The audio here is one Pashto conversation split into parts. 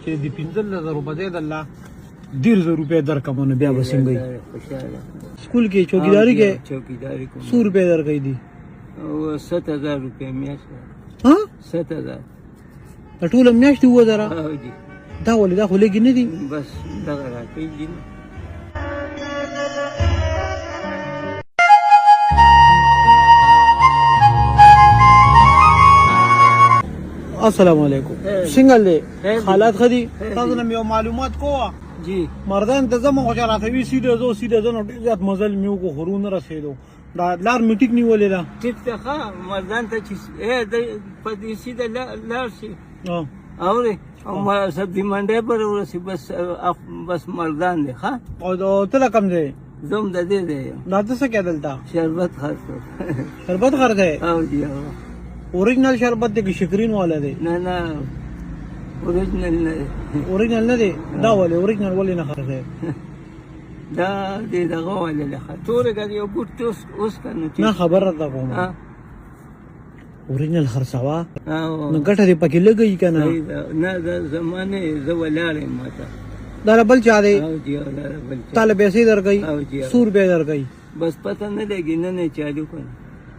چې د 15000 روپۍ د الله 1.5 روپۍ درکمنه بیا به څنګه سکول کې چوکیداری کې 100 روپۍ درکې دي او 7000 روپۍ میاشت ها 7000 ټول میاشت و درا او جی دا ولې دا خو لګی نه دي بس دغه راکې دي السلام علیکم څنګه دې حالات خدي تاسو نه یو معلومات کوه جی مردان ته زمو خو راځي سیده زو نو ډیرات مزل میو کو خورون رسیدو دا لار میټیک نیولې دا ټیک ته مردان ته چې د پدې سیده لار شي اوره او ما سب دی منډه پر ورسې بس مردان دی ها او ته کم دی زم د دې دی دا څه کېدلتا شربت خاص شربت خر دی او جی اوریجنل شربت دی کې شکرین والا دی نه اوریجنل نه دی دا ولې اوریجنل ولې نه خر دی دا دې دغه ولې له خطورې غږ یو ګوت اوس کنه نه خبره ده کوم اوریجنل خرڅوا نو ګټه دې پکې لګي کنه نه دا زمانه زه ولاړې ماته دا بل چا دی او جی بل چا طالب پیسې درکې 100 روپے درکې بس پته نه لګي نه چالو کنه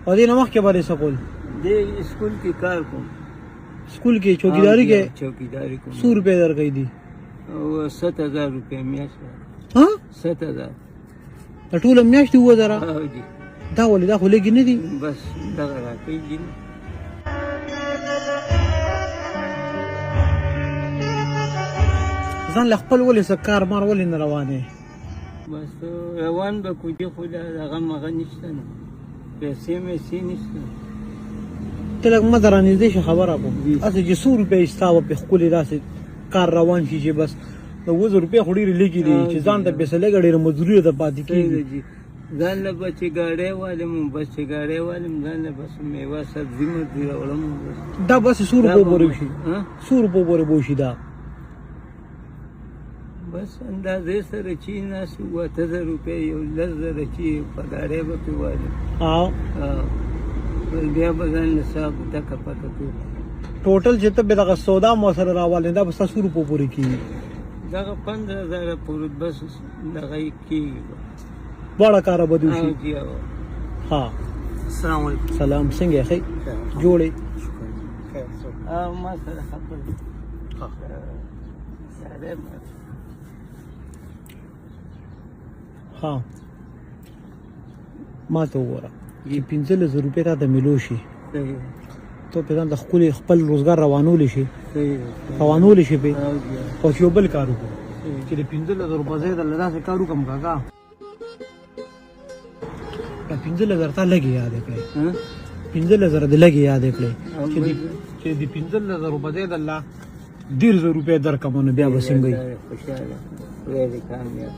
او دې نمخ کې باندې سکول دې اسکول کې کار کوم स्कूल की चौकीदारी के चौकीदारी को 100 रुपए दर गई थी और 7000 रुपए मियाश हाँ 7000 टूल मियाश हुआ जरा हाँ जी दा वाली दा खुलेगी नहीं थी बस दगा राखी जी ځان لخپل ولې سکار مار ولې نه روانه بس روان به کوجه خدا هغه مغه نشته نه پیسې مې سي نشته تلک مدران دې خبره کوم اته چې 100 روپے استاو په خپل داسې کار روان شي چې بس 200 روپے خوري لګي دي چې ځان ته پیسې لګړي مزدوري ته پاتې کیږي ځان له بچي گاډي والم بچي گاډي والم ځان له بس میوه سبزی مې ولم دا بس 100 روپے پورې شي 100 روپے پورې بوشي دا بس اندازې سره چې ناس 3000 روپے یو 10000 چې په گاډي به پیواله بیا بغان نصاب تک پته کو ټوټل چې ته به دغه سودا مو سره راوالې دا بس 100 روپے پورې کیږي دغه 15000 پورې بس دغه کیږي بڑا کار به دوی جی ها السلام علیکم سلام څنګه خې جوړې ما سره خبر ها ما ته وره چې 15000 روپے ته ملو شي ته په ځان د خپل روزګار روانول شي روانول شي په او یو بل کارو چې 15000 روپے د لاسه کارو کم کاګه 15000 ته لګي یاد کړئ 15000 د لګي یاد کړئ چې د 15000 روپے د الله 1.5 روپے درکمنه بیا به څنګه خوشاله دې کامیاب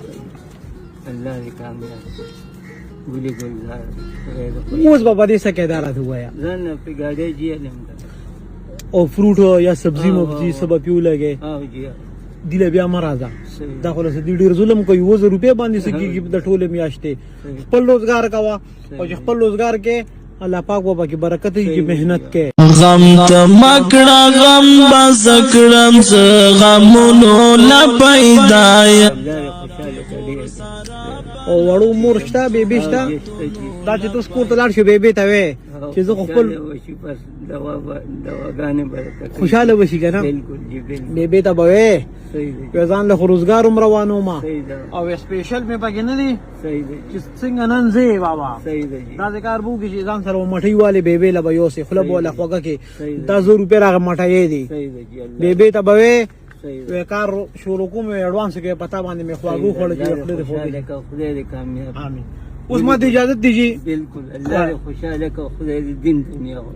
الله دې کامیاب ولي ګلزار اوس بابا دې څه کېدار ته وایا ځان په ګاډي جی علم او فروټ یا سبزی مبزی سبا پیو لګي او جی دله بیا مرزه دا خلاص دې ډیر ظلم کوي 200 روپے باندې سګي د ټوله میاشته خپل روزګار کوا او خپل روزګار کې الله پاک وبا کی برکت کی مهنت کې غم ته مکړه غم بسکړم ز غمونو لا پیدای او وړو مورشتا بیبي شتا دا چې تاسو کوته لاړ شو بیبي ته وې چې زه خپل دواګانې برکت خوشاله وشي کنه بالکل جی بالکل بیبي ته به صحیح دی ځان له روزګار روانو ما صحیح ده او سپیشل مې پکې نه دي صحیح دی چې څنګه نن زی بابا صحیح دی دا ذکر بو کې ځان سره مټي والے بیبي له بيو سي خپل بوله خوګه کې 10 روپے راغ مټي دي صحیح دی جی بیبي ته به صحیح کار شروع کوم ایڈوانس کې پتا باندې مې خواږو خړ دي خپل دې خدای دې کامیاب امين اوس ما دې اجازه دیجی بالکل الله دې خوشاله کو خدای دې دین دنیا هو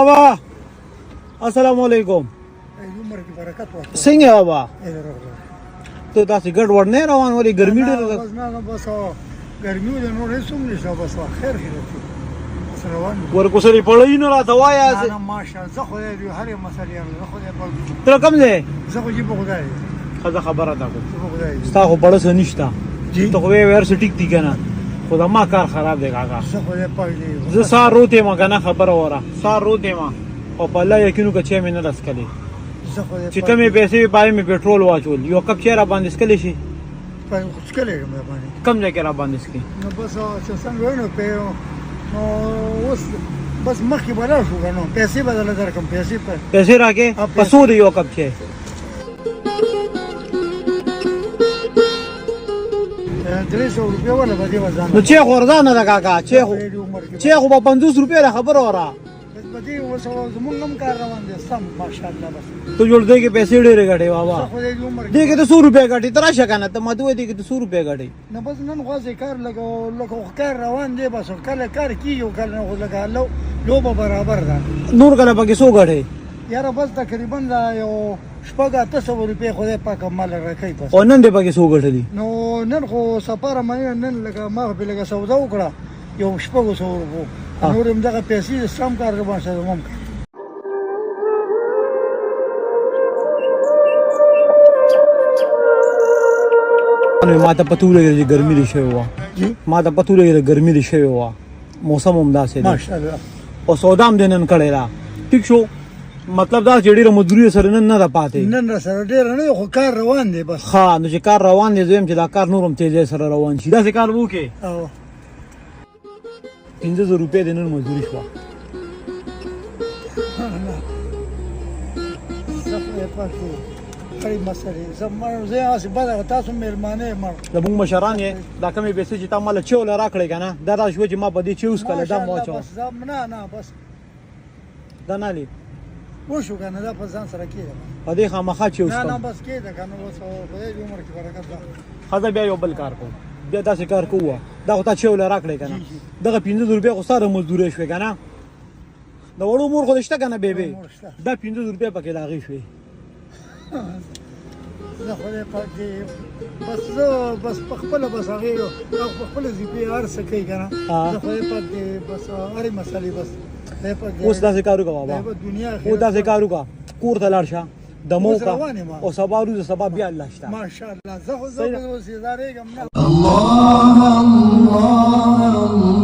بابا السلام علیکم عمر کی برکت ورکړه څنګه بابا ته تاسو ګډ وډ نه روان ولې ګرمي ډېره ده بس نه بس ګرمي د نور هیڅ هم نشته بس خیر خیر روان دي. ورکوسلی پړی نه راته وایه نه ماشاءالله زه خدای دې هرې مسلې زه خدای پاک ته کوم ځای زه خو جيبه خدای ښځه خبره ده زه خو خدای ستا خو پړه څه نشته جی ته خو وی ورسې ټیک دي که نه خو د ما کار خراب دی کاکا زه خدای پاک دې زه سهار روتې ما که نه خبره وره سهار روتې ما او په الله یقین وکړه چای مې نه رسکلی زه خدای چې کمې پیسې وي پای مې پټرول واچول یو کپ چای را باندې څکلی شي پاک څکلی یم باندې کم ځای کې را باندې څکي نو بس چې څنګه وای نو په نو اوس بس مخکې بلا شو کنه پیسې بدل درکم پیسې راکې په څو دی یو کپ چای 300 روپیا ولا به دې وزن نو چای خو ارزانه ده کاکا چای خو به 50 روپۍ ده خبره وره بس به دې اوس زمونږ هم کار روان دی سم ماشاءالله بس ته جوړ دی کې پیسې ډېرې ګټې بابا خو دې عمر دې کې ته 100 روپۍ ګټې ته راشه که نه ته ما ته وایې دې کې ته 100 روپۍ ګټې نه بس نن غواځې کار لکه کار روان دی بس کله کار کېږي او کله نه خو لکه لوبه برابر ده نور کله پکې څو ګټې یاره بس تقریبا دا یو شپږ 800 روپۍ خدای پاک مال راکوي بس او نن دې پکې څو ګټلي نو نن خو سفاره مې نن لکه ما په لکه سودا وکړه یو شپږ 100 روپۍ نور هم دغه پیسې سم کار روان شه زموږ ما ته پته ولګېده چې ګرمي دې شوې وه ما ته پته ولګېده ګرمي دې شوې وه موسم هم داسې دی ماشاءالله او سودا هم دې نن کړې ده ټیک شو مطلب دا چې ډېره مزدوري سره نن نه ده پاتې نن را سره ډېر نه خو کار روان دی بس ښه نو چې کار روان دی زه یم چې دا کار نور هم تیزی سره روان شي داسې کار به وکړې او 500 روپۍ د نن مزدوري شوه خري مسلې زه هسې بده تاسو مېلمانه یم زموږ مشران یې دا کمې پیسې چې تا مله چیوله راکړې که نه دا داسې شوه چې ما په دې چی وڅکله دا مو واچوه نه بس دا نه لې وشو که نه دا په ځان سره کېده په دې خامخا چی نه وڅکم بس کېده که نه اوس خدای دې عمر کې برکت ده ښځه بیا یو بل کار کوو بیا داسې کار کوو دا خو تا چیوله راکړې که نه دغه 500 روپۍ خو ستا د مزدورۍ شوې که نه د وړو مور خو دې شته که نه بیبې دا 500 روپۍ پکې د هغې شوې زه خدای پاک دې بس زه بس په خپله بس هغې او په خپله زیپې هر څه کوي که نه زه خدای پاک دې بس هرې مسلې بس خدای پاک دې اوس داسې کار وکړه بابا دنیا اوس داسې کار وکړه کور ته لاړ شه دمو وکړه او سبا روز سبا بیا الله شته ماشاءالله زه خو اوس یې زارېږم نه الله الله